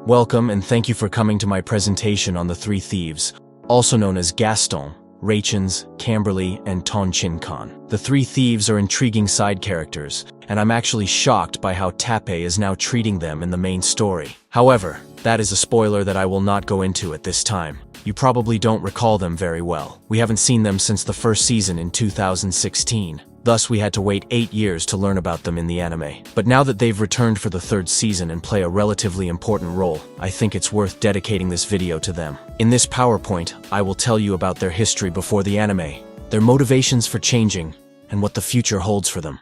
Welcome and thank you for coming to my presentation on the three thieves, also known as GasTon, Rachins, Camberley, and Tonchin. The three thieves are intriguing side characters, and I'm actually shocked by how Tape is now treating them in the main story. However, that is a spoiler that I will not go into at this time. You probably don't recall them very well. We haven't seen them since the first season in 2016. Thus, we had to wait 8 years to learn about them in the anime. But now that they've returned for the third season and play a relatively important role, I think it's worth dedicating this video to them. In this PowerPoint, I will tell you about their history before the anime, their motivations for changing, and what the future holds for them.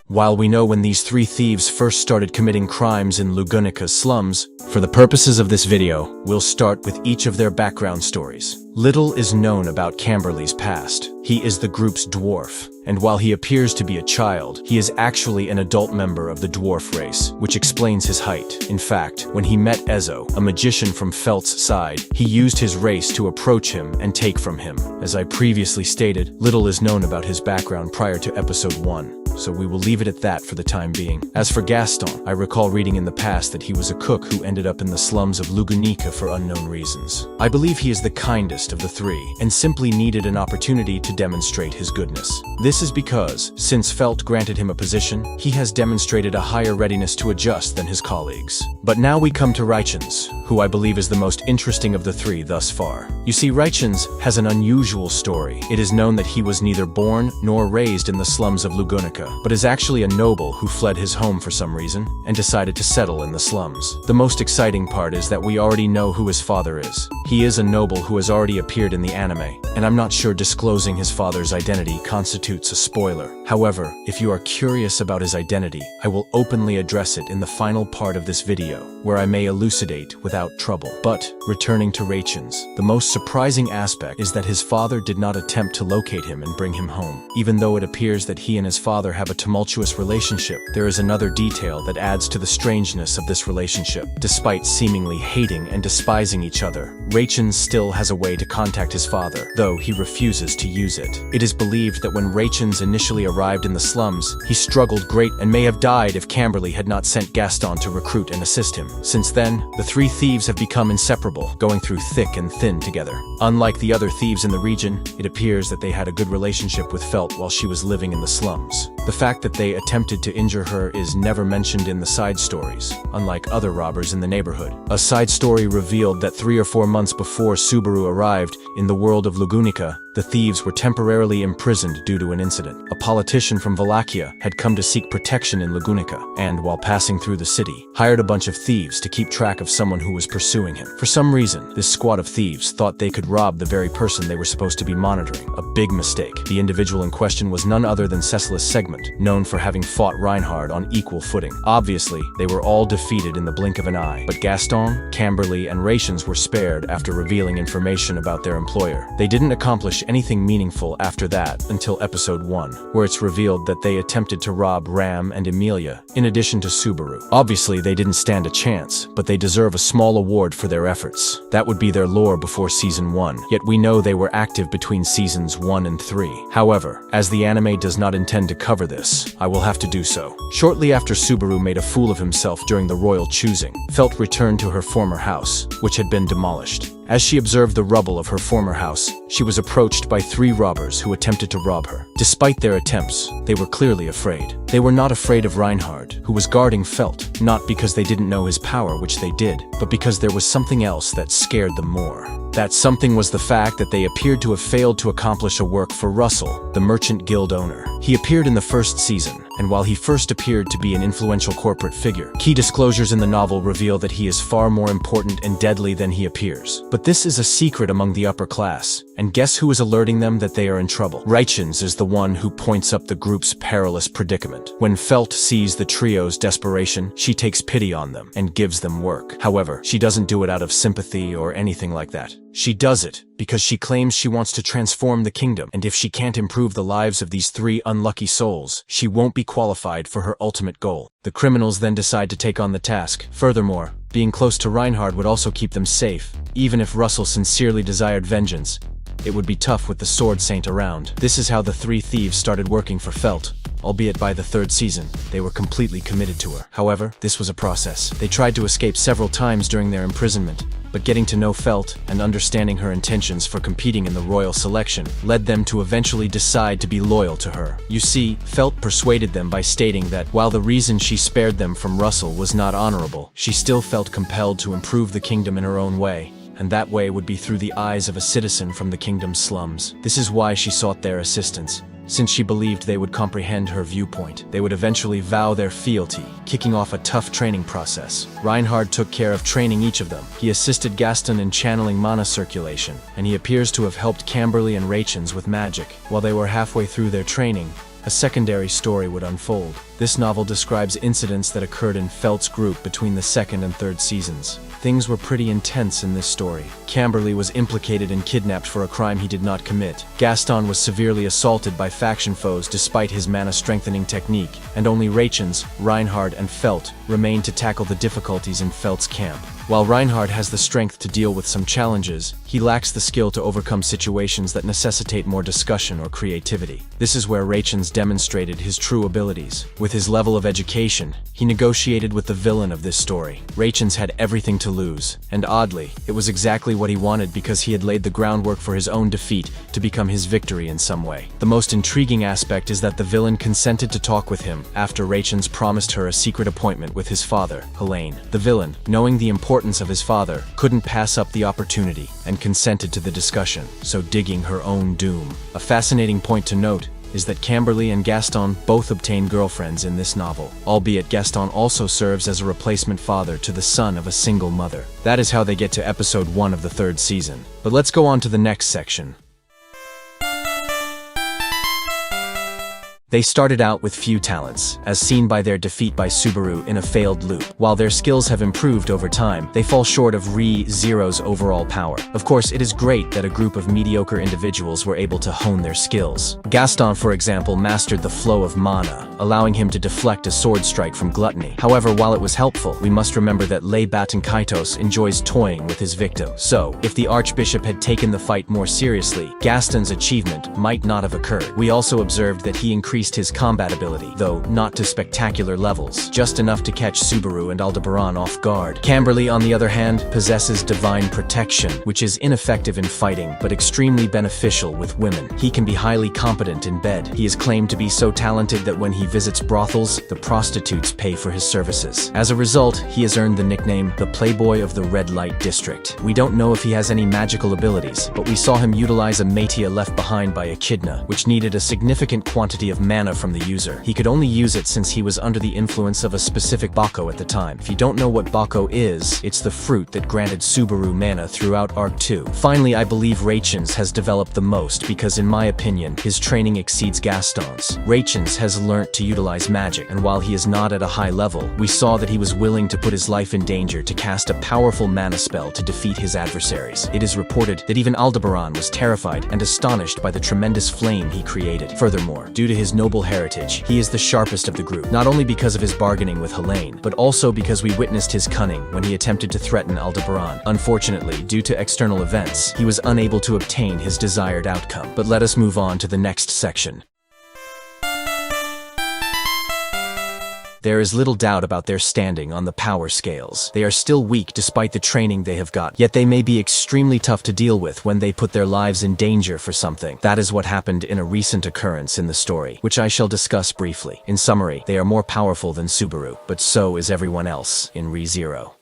While we know when these three thieves first started committing crimes in Lugunica's slums, for the purposes of this video, we'll start with each of their background stories. Little is known about Camberley's past. He is the group's dwarf, and while he appears to be a child, he is actually an adult member of the dwarf race, which explains his height. In fact, when he met Ezo, a magician from Felt's side, he used his race to approach him and take from him. As I previously stated, little is known about his background prior to episode 1, so we will leave it at that for the time being. As for GasTon, I recall reading in the past that he was a cook who ended up in the slums of Lugunica for unknown reasons. I believe he is the kindest of the three, and simply needed an opportunity to demonstrate his goodness. This is because, since Felt granted him a position, he has demonstrated a higher readiness to adjust than his colleagues. But now we come to Rachins, who I believe is the most interesting of the three thus far. You see, Rachins has an unusual story. It is known that he was neither born nor raised in the slums of Lugunica, but is actually a noble who fled his home for some reason and decided to settle in the slums. The most exciting part is that we already know who his father is. He is a noble who has already appeared in the anime, and I'm not sure disclosing his father's identity constitutes a spoiler. However, if you are curious about his identity, I will openly address it in the final part of this video, where I may elucidate without trouble. But, returning to Rachins, the most surprising aspect is that his father did not attempt to locate him and bring him home. Even though it appears that he and his father have a tumultuous relationship, there is another detail that adds to the strangeness of this relationship. Despite seemingly hating and despising each other, Rachins still has a way to contact his father, though he refuses to use it. It is believed that when Rachins initially arrived in the slums, he struggled great and may have died if Camberley had not sent GasTon to recruit and assist him. Since then, the three thieves have become inseparable, going through thick and thin together. Unlike the other thieves in the region, it appears that they had a good relationship with Felt while she was living in the slums. The fact that they attempted to injure her is never mentioned in the side stories, unlike other robbers in the neighborhood. A side story revealed that 3 or 4 months before Subaru arrived in the world of Lugunica, the thieves were temporarily imprisoned due to an incident. A politician from Wallachia had come to seek protection in Lugunica, and while passing through the city, hired a bunch of thieves to keep track of someone who was pursuing him. For some reason, this squad of thieves thought they could rob the very person they were supposed to be monitoring. A big mistake. The individual in question was none other than Cecilus Segment, known for having fought Reinhard on equal footing. Obviously, they were all defeated in the blink of an eye, but GasTon, Camberley, and Rachins were spared after revealing information about their employer. They didn't accomplish anything meaningful after that until episode 1, where it's revealed that they attempted to rob Ram and Emilia, in addition to Subaru. Obviously, they didn't stand a chance, but they deserve a small award for their efforts. That would be their lore before season 1, yet we know they were active between seasons 1 and 3. However, as the anime does not intend to cover this, I will have to do so. Shortly after Subaru made a fool of himself during the royal choosing, Felt returned to her former house, which had been demolished. As she observed the rubble of her former house, she was approached by 3 robbers who attempted to rob her. Despite their attempts, they were clearly afraid. They were not afraid of Reinhard, who was guarding Felt, not because they didn't know his power, which they did, but because there was something else that scared them more. That something was the fact that they appeared to have failed to accomplish a work for Russell, the merchant guild owner. He appeared in the first season, and while he first appeared to be an influential corporate figure, key disclosures in the novel reveal that he is far more important and deadly than he appears. But this is a secret among the upper class, and guess who is alerting them that they are in trouble? Rachins is the one who points up the group's perilous predicament. When Felt sees the trio's desperation, she takes pity on them and gives them work. However, she doesn't do it out of sympathy or anything like that. She does it because she claims she wants to transform the kingdom, and if she can't improve the lives of these 3 unlucky souls, she won't be qualified for her ultimate goal. The criminals then decide to take on the task. Furthermore, being close to Reinhard would also keep them safe. Even if Russell sincerely desired vengeance, it would be tough with the Sword Saint around. This is how the 3 thieves started working for Felt, albeit by the third season, they were completely committed to her. However, this was a process. They tried to escape several times during their imprisonment, but getting to know Felt and understanding her intentions for competing in the royal selection led them to eventually decide to be loyal to her. You see, Felt persuaded them by stating that while the reason she spared them from Russell was not honorable, she still felt compelled to improve the kingdom in her own way, and that way would be through the eyes of a citizen from the kingdom's slums. This is why she sought their assistance, since she believed they would comprehend her viewpoint. They would eventually vow their fealty, kicking off a tough training process. Reinhard took care of training each of them. He assisted GasTon in channeling mana circulation, and he appears to have helped Camberley and Rachins with magic. While they were halfway through their training, a secondary story would unfold. This novel describes incidents that occurred in Felt's group between the second and third seasons. Things were pretty intense in this story. Camberley was implicated and kidnapped for a crime he did not commit. GasTon was severely assaulted by faction foes despite his mana-strengthening technique, and only Rachins, Reinhard, and Felt remained to tackle the difficulties in Felt's camp. While Reinhard has the strength to deal with some challenges, he lacks the skill to overcome situations that necessitate more discussion or creativity. This is where Rachins demonstrated his true abilities. With his level of education, he negotiated with the villain of this story. Rachins had everything to lose, and oddly, it was exactly what he wanted because he had laid the groundwork for his own defeat to become his victory in some way. The most intriguing aspect is that the villain consented to talk with him after Rachins promised her a secret appointment with his father, Helene. The villain, knowing the importance of his father, couldn't pass up the opportunity and consented to the discussion, so digging her own doom. A fascinating point to note is that Camberley and GasTon both obtain girlfriends in this novel, albeit GasTon also serves as a replacement father to the son of a single mother. That is how they get to episode 1 of the third season. But let's go on to the next section. They started out with few talents, as seen by their defeat by Subaru in a failed loop. While their skills have improved over time, they fall short of Re:Zero's overall power. Of course, it is great that a group of mediocre individuals were able to hone their skills. GasTon, for example, mastered the flow of mana, allowing him to deflect a sword strike from Gluttony. However, while it was helpful, we must remember that Lebaton-Kaitos enjoys toying with his victim. So, if the Archbishop had taken the fight more seriously, GasTon's achievement might not have occurred. We also observed that he increased his combat ability, though not to spectacular levels, just enough to catch Subaru and Aldebaran off guard. Camberley, on the other hand, possesses divine protection, which is ineffective in fighting, but extremely beneficial with women. He can be highly competent in bed. He is claimed to be so talented that when he visits brothels, the prostitutes pay for his services. As a result, he has earned the nickname the Playboy of the Red Light District. We don't know if he has any magical abilities, but we saw him utilize a Metia left behind by Echidna, which needed a significant quantity of mana from the user. He could only use it since he was under the influence of a specific Bako at the time. If you don't know what Bako is, it's the fruit that granted Subaru mana throughout Arc 2. Finally, I believe Rachins has developed the most because, in my opinion, his training exceeds GasTon's. Rachins has learnt to utilize magic, and while he is not at a high level, we saw that he was willing to put his life in danger to cast a powerful mana spell to defeat his adversaries. It is reported that even Aldebaran was terrified and astonished by the tremendous flame he created. Furthermore, due to his noble heritage, he is the sharpest of the group, not only because of his bargaining with Helene, but also because we witnessed his cunning when he attempted to threaten Aldebaran. Unfortunately, due to external events, he was unable to obtain his desired outcome. But let us move on to the next section. There is little doubt about their standing on the power scales. They are still weak despite the training they have got, yet they may be extremely tough to deal with when they put their lives in danger for something. That is what happened in a recent occurrence in the story, which I shall discuss briefly. In summary, they are more powerful than Subaru, but so is everyone else in Re:Zero.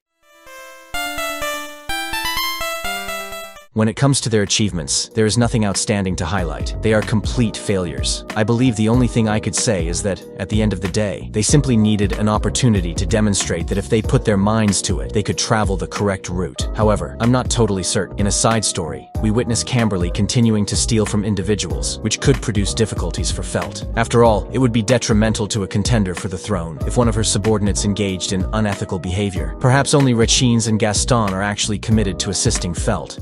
When it comes to their achievements, there is nothing outstanding to highlight. They are complete failures. I believe the only thing I could say is that, at the end of the day, they simply needed an opportunity to demonstrate that if they put their minds to it, they could travel the correct route. However, I'm not totally certain. In a side story, we witness Camberley continuing to steal from individuals, which could produce difficulties for Felt. After all, it would be detrimental to a contender for the throne if one of her subordinates engaged in unethical behavior. Perhaps only Rachins and GasTon are actually committed to assisting Felt.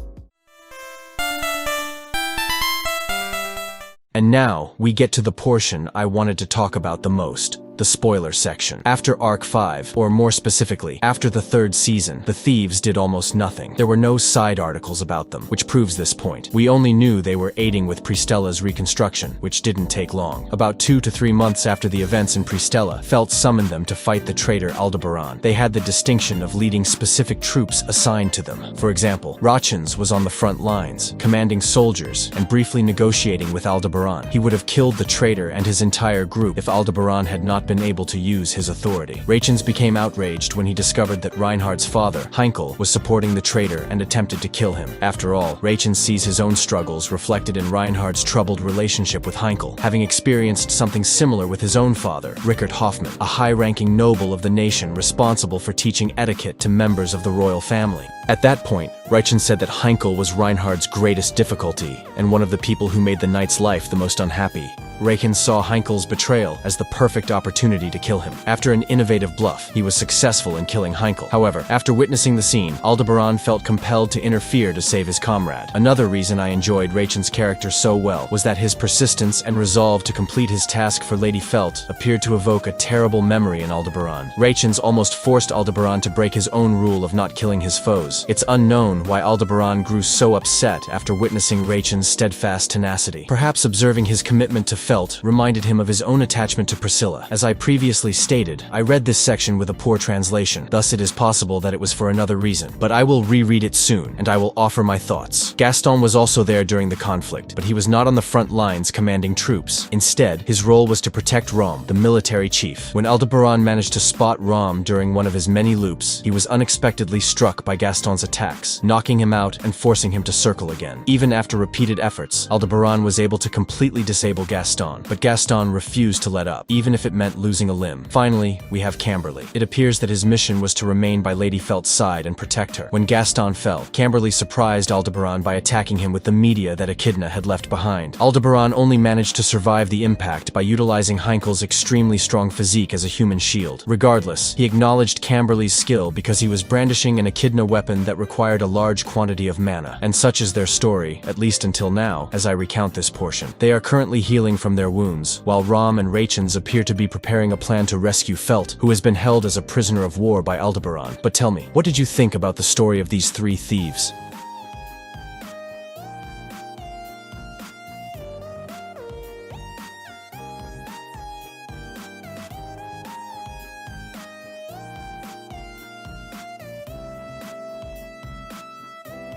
And now, we get to the portion I wanted to talk about the most. the spoiler section. After Arc 5, or more specifically, after the 3rd season, the thieves did almost nothing. There were no side articles about them, which proves this point. We only knew they were aiding with Pristella's reconstruction, which didn't take long. About 2 to 3 months after the events in Pristella, Felt summoned them to fight the traitor Aldebaran. They had the distinction of leading specific troops assigned to them. For example, Rachins was on the front lines, commanding soldiers and briefly negotiating with Aldebaran. He would have killed the traitor and his entire group if Aldebaran had not been able to use his authority. Rachins became outraged when he discovered that Reinhardt's father, Heinkel, was supporting the traitor and attempted to kill him. After all, Rachins sees his own struggles reflected in Reinhardt's troubled relationship with Heinkel, having experienced something similar with his own father, Rickard Hoffman, a high-ranking noble of the nation responsible for teaching etiquette to members of the royal family. At that point, Rachins said that Heinkel was Reinhardt's greatest difficulty and one of the people who made the knight's life the most unhappy. Rachins saw Heinkel's betrayal as the perfect opportunity to kill him. After an innovative bluff, he was successful in killing Heinkel. However, after witnessing the scene, Aldebaran felt compelled to interfere to save his comrade. Another reason I enjoyed Rachins' character so well was that his persistence and resolve to complete his task for Lady Felt appeared to evoke a terrible memory in Aldebaran. Rachins almost forced Aldebaran to break his own rule of not killing his foes. It's unknown why Aldebaran grew so upset after witnessing Rachins' steadfast tenacity. Perhaps observing his commitment to Felt reminded him of his own attachment to Priscilla. As I previously stated, I read this section with a poor translation, thus it is possible that it was for another reason, but I will reread it soon, and I will offer my thoughts. GasTon was also there during the conflict, but he was not on the front lines commanding troops. Instead, his role was to protect Rom, the military chief. When Aldebaran managed to spot Rom during one of his many loops, he was unexpectedly struck by GasTon's attacks, knocking him out and forcing him to circle again. Even after repeated efforts, Aldebaran was able to completely disable GasTon, but GasTon refused to let up, even if it meant losing a limb. Finally, we have Camberley. It appears that his mission was to remain by Lady Felt's side and protect her. When GasTon fell, Camberley surprised Aldebaran by attacking him with the media that Echidna had left behind. Aldebaran only managed to survive the impact by utilizing Heinkel's extremely strong physique as a human shield. Regardless, he acknowledged Camberley's skill because he was brandishing an Echidna weapon that required a large quantity of mana. And such is their story, at least until now, as I recount this portion. They are currently healing from their wounds, while Rom and Rachins appear to be preparing a plan to rescue Felt, who has been held as a prisoner of war by Aldebaran. But tell me, what did you think about the story of these 3 thieves?